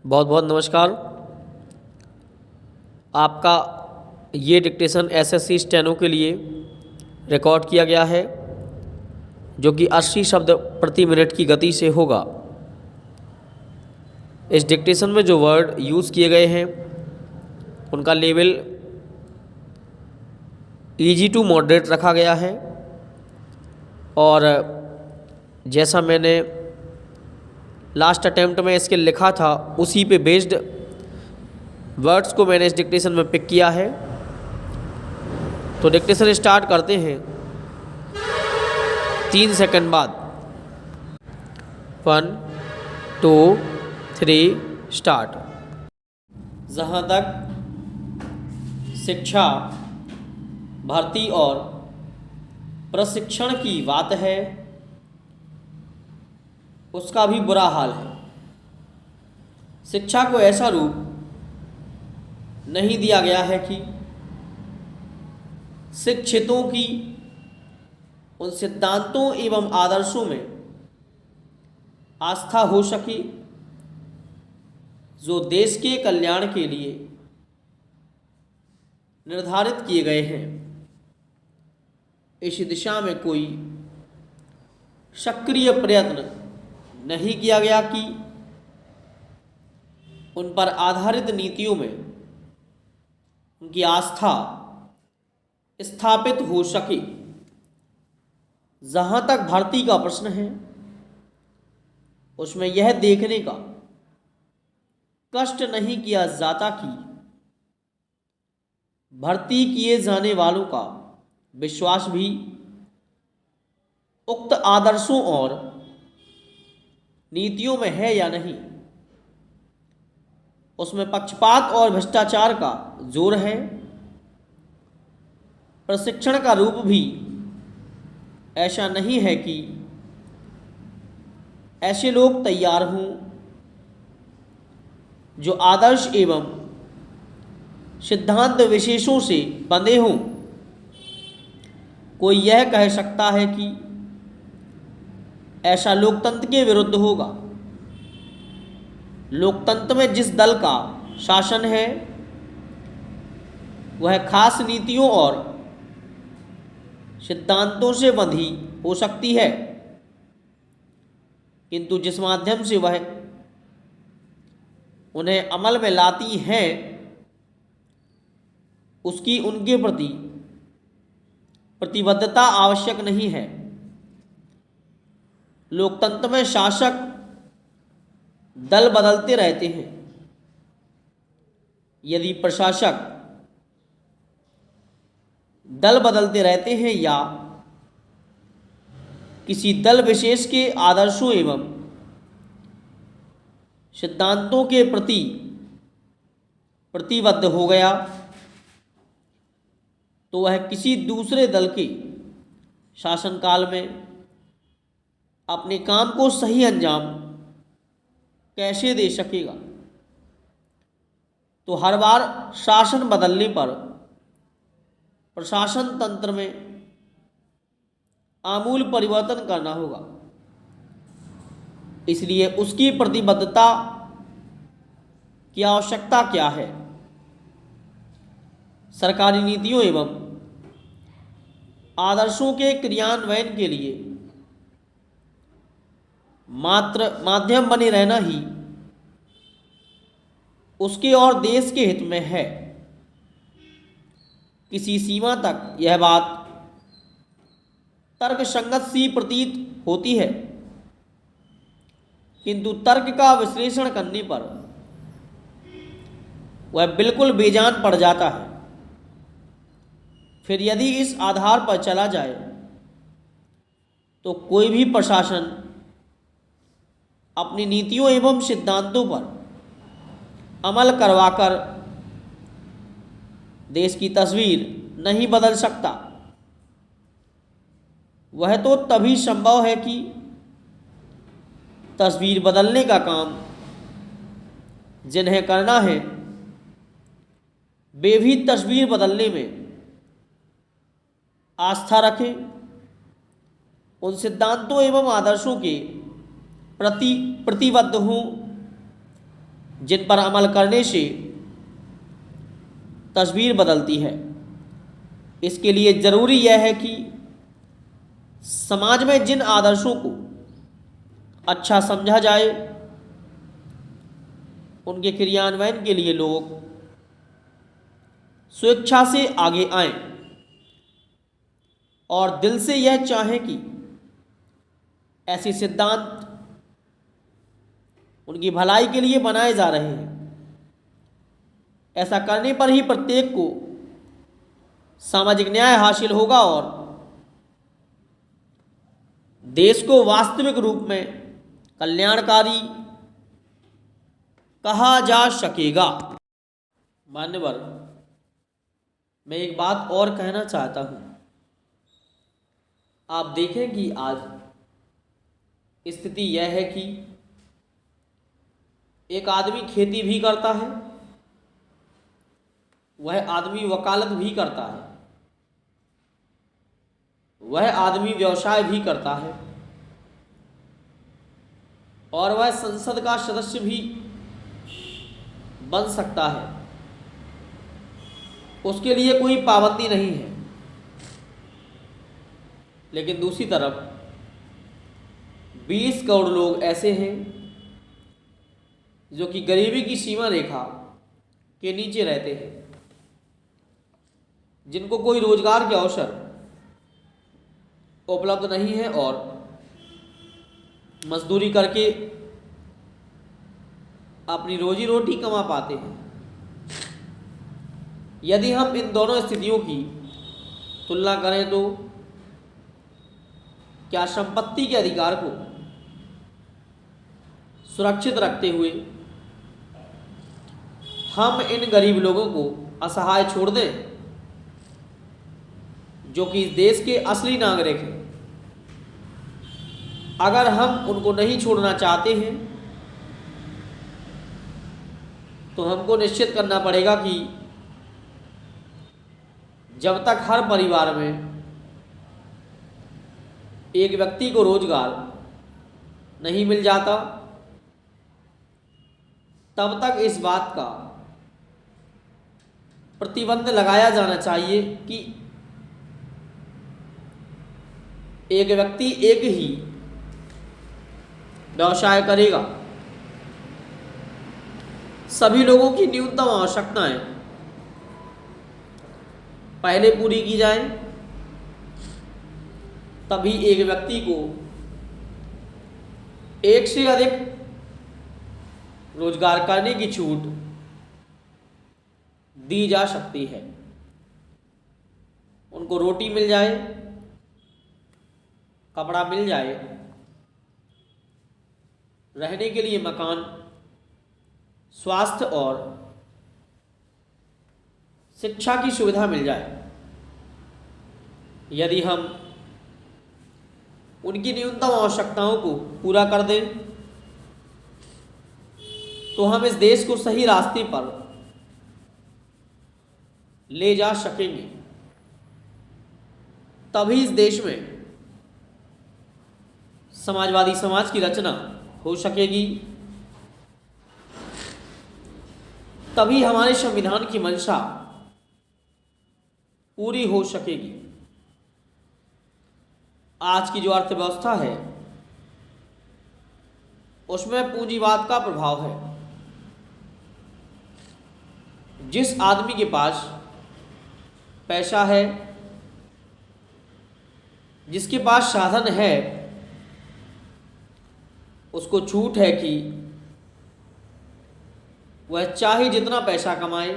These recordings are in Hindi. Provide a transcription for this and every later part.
बहुत बहुत नमस्कार। आपका ये डिक्टेशन एसएससी स्टेनो के लिए रिकॉर्ड किया गया है, जो कि 80 शब्द प्रति मिनट की गति से होगा। इस डिक्टेशन में जो वर्ड यूज़ किए गए हैं उनका लेवल इजी टू मॉडरेट रखा गया है, और जैसा मैंने लास्ट अटेम्प्ट में इसके लिखा था उसी पे बेस्ड वर्ड्स को मैंने इस डिक्टेशन में पिक किया है। तो डिक्टेशन स्टार्ट करते हैं 3 सेकंड बाद। 1 2 3 स्टार्ट। जहाँ तक शिक्षा, भर्ती और प्रशिक्षण की बात है, उसका भी बुरा हाल है। शिक्षा को ऐसा रूप नहीं दिया गया है कि शिक्षितों की उन सिद्धांतों एवं आदर्शों में आस्था हो सके जो देश के कल्याण के लिए निर्धारित किए गए हैं। इस दिशा में कोई सक्रिय प्रयत्न नहीं किया गया कि उन पर आधारित नीतियों में उनकी आस्था स्थापित हो सके। जहाँ तक भर्ती का प्रश्न है, उसमें यह देखने का कष्ट नहीं किया जाता कि भर्ती किए जाने वालों का विश्वास भी उक्त आदर्शों और नीतियों में है या नहीं। उसमें पक्षपात और भ्रष्टाचार का जोर है। प्रशिक्षण का रूप भी ऐसा नहीं है कि ऐसे लोग तैयार हों जो आदर्श एवं सिद्धांत विशेषों से बंधे हों। कोई यह कह सकता है कि ऐसा लोकतंत्र के विरुद्ध होगा। लोकतंत्र में जिस दल का शासन है वह खास नीतियों और सिद्धांतों से बंधी हो सकती है, किंतु जिस माध्यम से वह उन्हें अमल में लाती हैं उसकी उनके प्रति प्रतिबद्धता आवश्यक नहीं है। लोकतंत्र में शासक दल बदलते रहते हैं। यदि प्रशासक दल बदलते रहते हैं या किसी दल विशेष के आदर्शों एवं सिद्धांतों के प्रति प्रतिबद्ध हो गया, तो वह किसी दूसरे दल के शासनकाल में अपने काम को सही अंजाम कैसे दे सकेगा। तो हर बार शासन बदलने पर प्रशासन तंत्र में आमूल परिवर्तन करना होगा। इसलिए उसकी प्रतिबद्धता की आवश्यकता क्या है। सरकारी नीतियों एवं आदर्शों के क्रियान्वयन के लिए मात्र माध्यम बने रहना ही उसके और देश के हित में है। किसी सीमा तक यह बात तर्कसंगत सी प्रतीत होती है, किंतु तर्क का विश्लेषण करने पर वह बिल्कुल बेजान पड़ जाता है। फिर यदि इस आधार पर चला जाए तो कोई भी प्रशासन अपनी नीतियों एवं सिद्धांतों पर अमल करवाकर देश की तस्वीर नहीं बदल सकता। वह तो तभी संभव है कि तस्वीर बदलने का काम जिन्हें करना है वे भी तस्वीर बदलने में आस्था रखें, उन सिद्धांतों एवं आदर्शों के प्रति प्रतिबद्ध हों जिन पर अमल करने से तस्वीर बदलती है। इसके लिए ज़रूरी यह है कि समाज में जिन आदर्शों को अच्छा समझा जाए उनके क्रियान्वयन के लिए लोग स्वेच्छा से आगे आएं और दिल से यह चाहें कि ऐसे सिद्धांत उनकी भलाई के लिए बनाए जा रहे हैं। ऐसा करने पर ही प्रत्येक को सामाजिक न्याय हासिल होगा और देश को वास्तविक रूप में कल्याणकारी कहा जा सकेगा। मान्यवर, मैं एक बात और कहना चाहता हूँ। आप देखें कि आज स्थिति यह है कि एक आदमी खेती भी करता है, वह आदमी वकालत भी करता है, वह आदमी व्यवसाय भी करता है और वह संसद का सदस्य भी बन सकता है। उसके लिए कोई पाबंदी नहीं है। लेकिन दूसरी तरफ 20 करोड़ लोग ऐसे हैं जो कि गरीबी की सीमा रेखा के नीचे रहते हैं, जिनको कोई रोजगार के अवसर उपलब्ध नहीं है और मजदूरी करके अपनी रोजी रोटी कमा पाते हैं। यदि हम इन दोनों स्थितियों की तुलना करें तो क्या संपत्ति के अधिकार को सुरक्षित रखते हुए हम इन गरीब लोगों को असहाय छोड़ दें, जो कि इस देश के असली नागरिक हैं? अगर हम उनको नहीं छोड़ना चाहते हैं तो हमको निश्चित करना पड़ेगा कि जब तक हर परिवार में एक व्यक्ति को रोजगार नहीं मिल जाता, तब तक इस बात का प्रतिबंध लगाया जाना चाहिए कि एक व्यक्ति एक ही व्यवसाय करेगा। सभी लोगों की न्यूनतम आवश्यकताएं पहले पूरी की जाए, तभी एक व्यक्ति को एक से अधिक रोजगार करने की छूट दी जा सकती है। उनको रोटी मिल जाए, कपड़ा मिल जाए, रहने के लिए मकान, स्वास्थ्य और शिक्षा की सुविधा मिल जाए। यदि हम उनकी न्यूनतम आवश्यकताओं को पूरा कर दें तो हम इस देश को सही रास्ते पर ले जा सकेंगे। तभी इस देश में समाजवादी समाज की रचना हो सकेगी, तभी हमारे संविधान की मंशा पूरी हो सकेगी। आज की जो अर्थव्यवस्था है उसमें पूंजीवाद का प्रभाव है। जिस आदमी के पास पैसा है, जिसके पास साधन है, उसको छूट है कि वह चाहे जितना पैसा कमाए,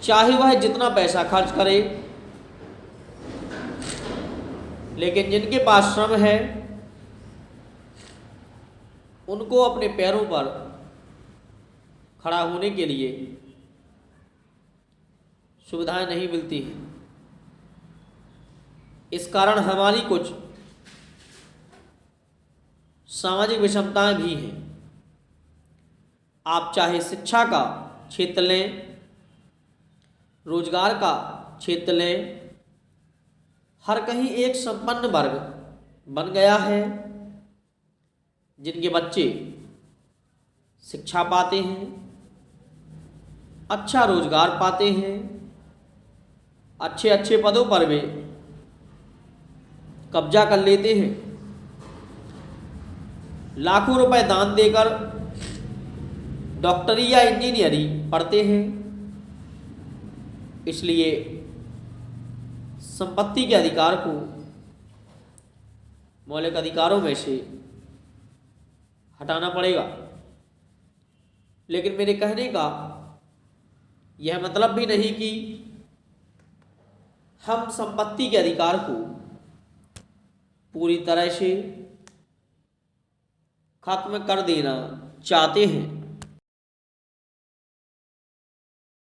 चाहे वह जितना पैसा खर्च करे, लेकिन जिनके पास श्रम है उनको अपने पैरों पर खड़ा होने के लिए सुविधाएं नहीं मिलती हैं। इस कारण हमारी कुछ सामाजिक विषमताएं भी हैं। आप चाहे शिक्षा का क्षेत्र लें, रोजगार का क्षेत्र लें, हर कहीं एक संपन्न वर्ग बन गया है जिनके बच्चे शिक्षा पाते हैं, अच्छा रोजगार पाते हैं, अच्छे अच्छे पदों पर वे कब्जा कर लेते हैं, लाखों रुपए दान देकर डॉक्टरी या इंजीनियरिंग पढ़ते हैं। इसलिए संपत्ति के अधिकार को मौलिक अधिकारों में से हटाना पड़ेगा। लेकिन मेरे कहने का यह मतलब भी नहीं कि हम संपत्ति के अधिकार को पूरी तरह से खत्म कर देना चाहते हैं।